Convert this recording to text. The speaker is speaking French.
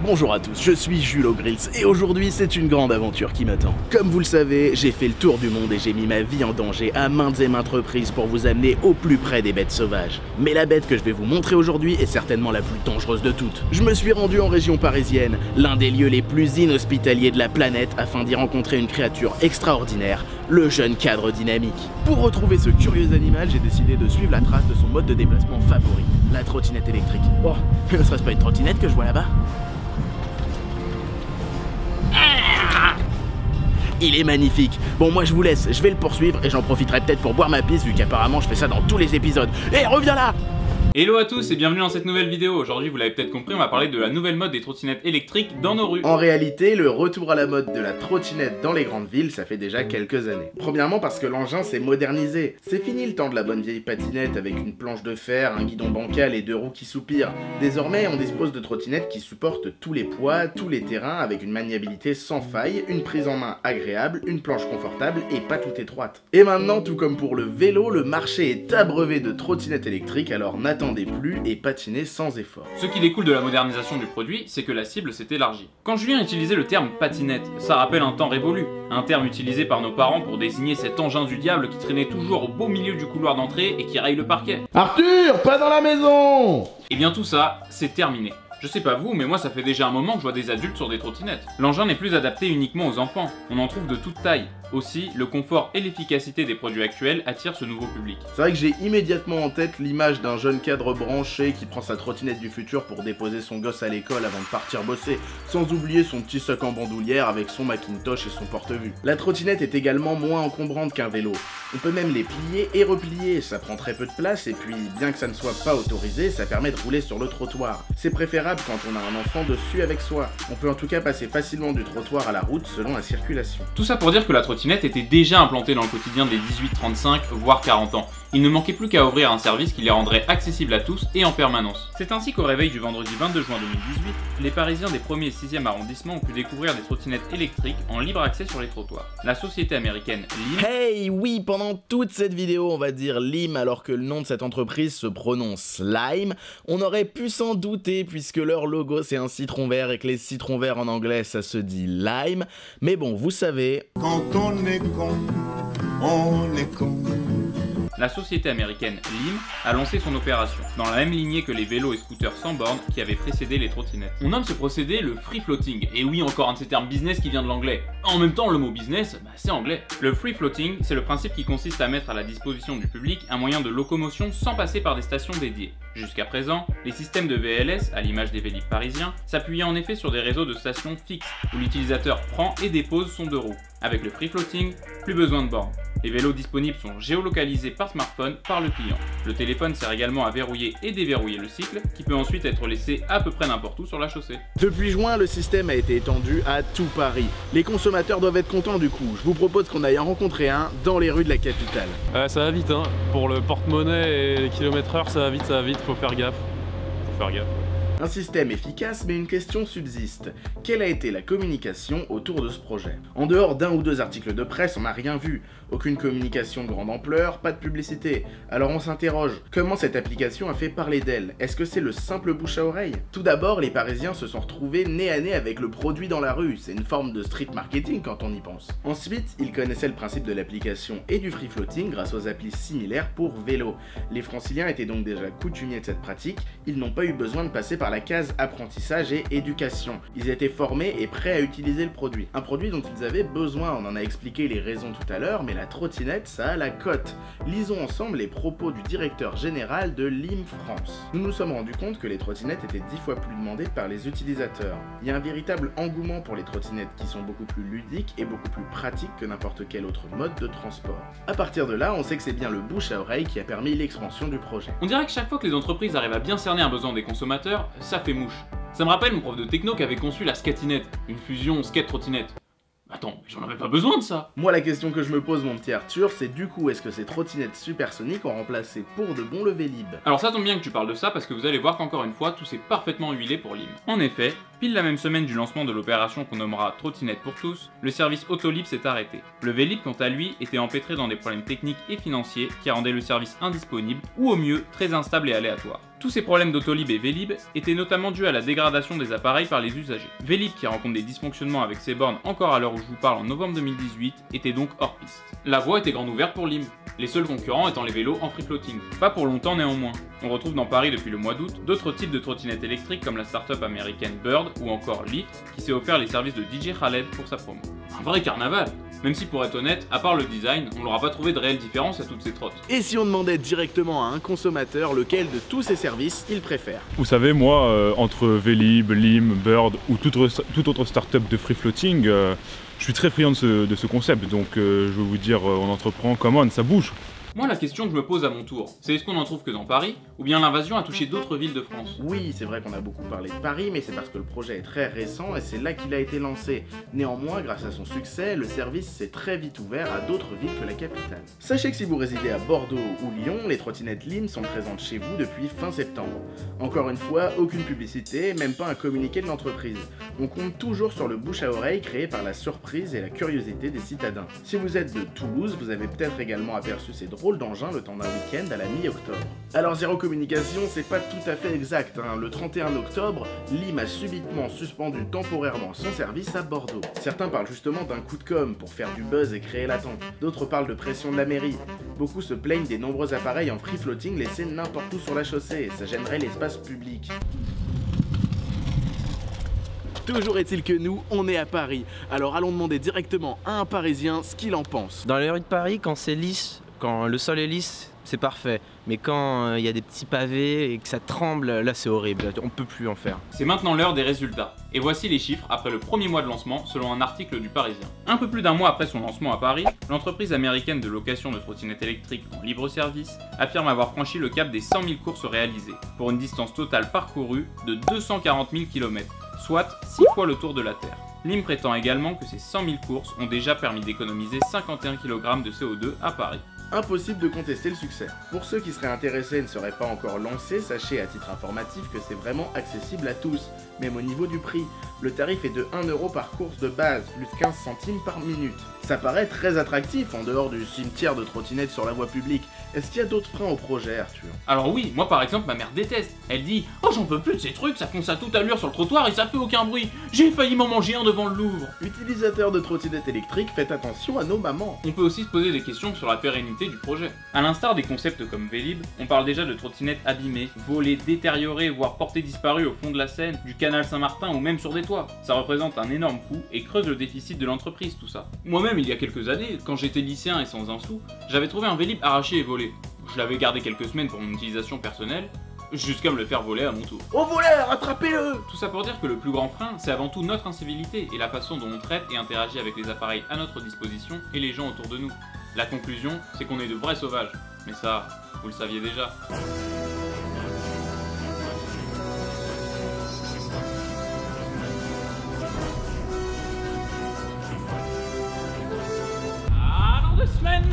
Bonjour à tous, je suis Jules O'Grills et aujourd'hui c'est une grande aventure qui m'attend. Comme vous le savez, j'ai fait le tour du monde et j'ai mis ma vie en danger à maintes et maintes reprises pour vous amener au plus près des bêtes sauvages. Mais la bête que je vais vous montrer aujourd'hui est certainement la plus dangereuse de toutes. Je me suis rendu en région parisienne, l'un des lieux les plus inhospitaliers de la planète afin d'y rencontrer une créature extraordinaire, le jeune cadre dynamique. Pour retrouver ce curieux animal, j'ai décidé de suivre la trace de son mode de déplacement favori, la trottinette électrique. Oh, ne serait-ce pas une trottinette que je vois là-bas ? Il est magnifique. Bon, moi je vous laisse, je vais le poursuivre et j'en profiterai peut-être pour boire ma pisse vu qu'apparemment je fais ça dans tous les épisodes. Eh, reviens là! Hello à tous et bienvenue dans cette nouvelle vidéo. Aujourd'hui, vous l'avez peut-être compris, on va parler de la nouvelle mode des trottinettes électriques dans nos rues. En réalité, le retour à la mode de la trottinette dans les grandes villes, ça fait déjà quelques années. Premièrement parce que l'engin s'est modernisé. C'est fini le temps de la bonne vieille patinette avec une planche de fer, un guidon bancal et deux roues qui soupirent. Désormais, on dispose de trottinettes qui supportent tous les poids, tous les terrains, avec une maniabilité sans faille, une prise en main agréable, une planche confortable et pas toute étroite. Et maintenant, tout comme pour le vélo, le marché est abreuvé de trottinettes électriques, alors n'attendez plus et patinez sans effort. Ce qui découle de la modernisation du produit, c'est que la cible s'est élargie. Quand Julien utilisait le terme patinette, ça rappelle un temps révolu, un terme utilisé par nos parents pour désigner cet engin du diable qui traînait toujours au beau milieu du couloir d'entrée et qui raye le parquet. Arthur, pas dans la maison! Et bien tout ça, c'est terminé. Je sais pas vous, mais moi ça fait déjà un moment que je vois des adultes sur des trottinettes. L'engin n'est plus adapté uniquement aux enfants, on en trouve de toute taille. Aussi, le confort et l'efficacité des produits actuels attirent ce nouveau public. C'est vrai que j'ai immédiatement en tête l'image d'un jeune cadre branché qui prend sa trottinette du futur pour déposer son gosse à l'école avant de partir bosser, sans oublier son petit sac en bandoulière avec son Macintosh et son porte-vue. La trottinette est également moins encombrante qu'un vélo. On peut même les plier et replier, ça prend très peu de place et puis, bien que ça ne soit pas autorisé, ça permet de rouler sur le trottoir. C'est préférable quand on a un enfant dessus avec soi. On peut en tout cas passer facilement du trottoir à la route selon la circulation. Tout ça pour dire que la trottinette était déjà implantée dans le quotidien des 18-35 voire 40 ans. Il ne manquait plus qu'à ouvrir un service qui les rendrait accessibles à tous et en permanence. C'est ainsi qu'au réveil du vendredi 22 juin 2018, les Parisiens des 1er et 6e arrondissements ont pu découvrir des trottinettes électriques en libre accès sur les trottoirs. La société américaine Lim... Hey, oui, pendant toute cette vidéo, on va dire Lim alors que le nom de cette entreprise se prononce Lime. On aurait pu s'en douter puisque leur logo c'est un citron vert et que les citrons verts en anglais ça se dit lime. Mais bon, vous savez... Quand on est con, on est con. La société américaine Lim a lancé son opération, dans la même lignée que les vélos et scooters sans bornes qui avaient précédé les trottinettes. On nomme ce procédé le free floating, et oui, encore un de ces termes business qui vient de l'anglais. En même temps, le mot business, c'est anglais. Le free floating, c'est le principe qui consiste à mettre à la disposition du public un moyen de locomotion sans passer par des stations dédiées. Jusqu'à présent, les systèmes de VLS, à l'image des Vélib parisiens, s'appuyaient en effet sur des réseaux de stations fixes, où l'utilisateur prend et dépose son deux roues. Avec le free floating, plus besoin de bornes. Les vélos disponibles sont géolocalisés par smartphone par le client. Le téléphone sert également à verrouiller et déverrouiller le cycle, qui peut ensuite être laissé à peu près n'importe où sur la chaussée. Depuis juin, le système a été étendu à tout Paris. Les consommateurs doivent être contents du coup. Je vous propose qu'on aille en rencontrer un dans les rues de la capitale. Ça va vite, hein. Pour le porte-monnaie et les kilomètres-heure, ça va vite, faut faire gaffe. Un système efficace, mais une question subsiste. Quelle a été la communication autour de ce projet? En dehors d'un ou deux articles de presse, on n'a rien vu. Aucune communication de grande ampleur, pas de publicité. Alors on s'interroge, comment cette application a fait parler d'elle? Est-ce que c'est le simple bouche à oreille? Tout d'abord, les Parisiens se sont retrouvés nez à nez avec le produit dans la rue. C'est une forme de street marketing quand on y pense. Ensuite, ils connaissaient le principe de l'application et du free floating grâce aux applis similaires pour vélo. Les Franciliens étaient donc déjà coutumiers de cette pratique, ils n'ont pas eu besoin de passer par la case apprentissage et éducation. Ils étaient formés et prêts à utiliser le produit. Un produit dont ils avaient besoin, on en a expliqué les raisons tout à l'heure, mais la trottinette, ça a la cote. Lisons ensemble les propos du directeur général de Lim France. Nous nous sommes rendus compte que les trottinettes étaient 10 fois plus demandées par les utilisateurs. Il y a un véritable engouement pour les trottinettes qui sont beaucoup plus ludiques et beaucoup plus pratiques que n'importe quel autre mode de transport. À partir de là, on sait que c'est bien le bouche à oreille qui a permis l'expansion du projet. On dirait que chaque fois que les entreprises arrivent à bien cerner un besoin des consommateurs, ça fait mouche. Ça me rappelle mon prof de techno qui avait conçu la skatinette, une fusion skate-trottinette. Attends, mais j'en avais pas besoin de ça. Moi, la question que je me pose, mon petit Arthur, c'est du coup, est-ce que ces trottinettes supersoniques ont remplacé pour de bon le Vélib? Alors ça tombe bien que tu parles de ça parce que vous allez voir qu'encore une fois, tout s'est parfaitement huilé pour Lim. En effet, Pile la même semaine du lancement de l'opération qu'on nommera Trottinette pour tous, le service Autolib s'est arrêté. Le Vélib, quant à lui, était empêtré dans des problèmes techniques et financiers qui rendaient le service indisponible ou au mieux très instable et aléatoire. Tous ces problèmes d'Autolib et Vélib étaient notamment dus à la dégradation des appareils par les usagers. Vélib, qui rencontre des dysfonctionnements avec ses bornes encore à l'heure où je vous parle en novembre 2018, était donc hors piste. La voie était grande ouverte pour Lim, les seuls concurrents étant les vélos en free floating. Pas pour longtemps néanmoins. On retrouve dans Paris depuis le mois d'août d'autres types de trottinettes électriques comme la start-up américaine Bird ou encore Lyft qui s'est offert les services de DJ Khaled pour sa promo. Un vrai carnaval! Même si pour être honnête, à part le design, on n'aura pas trouvé de réelle différence à toutes ces trottes. Et si on demandait directement à un consommateur lequel de tous ces services il préfère? Vous savez, moi, entre Vélib, Lim, Bird ou toute autre start-up de free floating, je suis très friand de ce concept. Donc je veux vous dire, on entreprend, come on, ça bouge. Moi, la question que je me pose à mon tour, c'est est-ce qu'on en trouve que dans Paris, ou bien l'invasion a touché d'autres villes de France? Oui, c'est vrai qu'on a beaucoup parlé de Paris, mais c'est parce que le projet est très récent et c'est là qu'il a été lancé. Néanmoins, grâce à son succès, le service s'est très vite ouvert à d'autres villes que la capitale. Sachez que si vous résidez à Bordeaux ou Lyon, les trottinettes Lim sont présentes chez vous depuis fin septembre. Encore une fois, aucune publicité, même pas un communiqué de l'entreprise. On compte toujours sur le bouche à oreille créé par la surprise et la curiosité des citadins. Si vous êtes de Toulouse, vous avez peut-être également aperçu ces drôles d'engin le temps d'un week-end à la mi-octobre. Alors zéro communication, c'est pas tout à fait exact, hein. Le 31 octobre, Lim a subitement suspendu temporairement son service à Bordeaux. Certains parlent justement d'un coup de com' pour faire du buzz et créer l'attente. D'autres parlent de pression de la mairie. Beaucoup se plaignent des nombreux appareils en free floating laissés n'importe où sur la chaussée, ça gênerait l'espace public. Toujours est-il que nous, on est à Paris. Alors allons demander directement à un Parisien ce qu'il en pense. Dans les rues de Paris, quand c'est lisse, quand le sol est lisse, c'est parfait. Mais quand il y a des petits pavés et que ça tremble, là c'est horrible, on peut plus en faire. C'est maintenant l'heure des résultats. Et voici les chiffres après le premier mois de lancement selon un article du Parisien. Un peu plus d'un mois après son lancement à Paris, l'entreprise américaine de location de trottinettes électriques en libre service affirme avoir franchi le cap des 100 000 courses réalisées, pour une distance totale parcourue de 240 000 km, soit 6 fois le tour de la Terre. Lim prétend également que ces 100 000 courses ont déjà permis d'économiser 51 kg de CO2 à Paris. Impossible de contester le succès. Pour ceux qui seraient intéressés et ne seraient pas encore lancés, sachez à titre informatif que c'est vraiment accessible à tous, même au niveau du prix. Le tarif est de 1 € par course de base, plus 15 centimes par minute. Ça paraît très attractif en dehors du cimetière de trottinettes sur la voie publique. Est-ce qu'il y a d'autres freins au projet, Arthur? Alors oui, moi par exemple, ma mère déteste. Elle dit « Oh j'en peux plus de ces trucs, ça fonce à toute allure sur le trottoir et ça fait aucun bruit. J'ai failli m'en manger un devant le Louvre. » Utilisateurs de trottinettes électriques, faites attention à nos mamans. On peut aussi se poser des questions sur la pérennité du projet. À l'instar des concepts comme Vélib, on parle déjà de trottinettes abîmées, volées, détériorées, voire portées disparues au fond de la Seine, du canal Saint-Martin ou même sur des toits. Ça représente un énorme coût et creuse le déficit de l'entreprise tout ça. Moi-même, il y a quelques années, quand j'étais lycéen et sans un sou, j'avais trouvé un Vélib arraché et volé. Je l'avais gardé quelques semaines pour mon utilisation personnelle, jusqu'à me le faire voler à mon tour. Au voleur, attrapez-le! Tout ça pour dire que le plus grand frein, c'est avant tout notre incivilité et la façon dont on traite et interagit avec les appareils à notre disposition et les gens autour de nous. La conclusion, c'est qu'on est de vrais sauvages. Mais ça, vous le saviez déjà. À dans 2 semaines!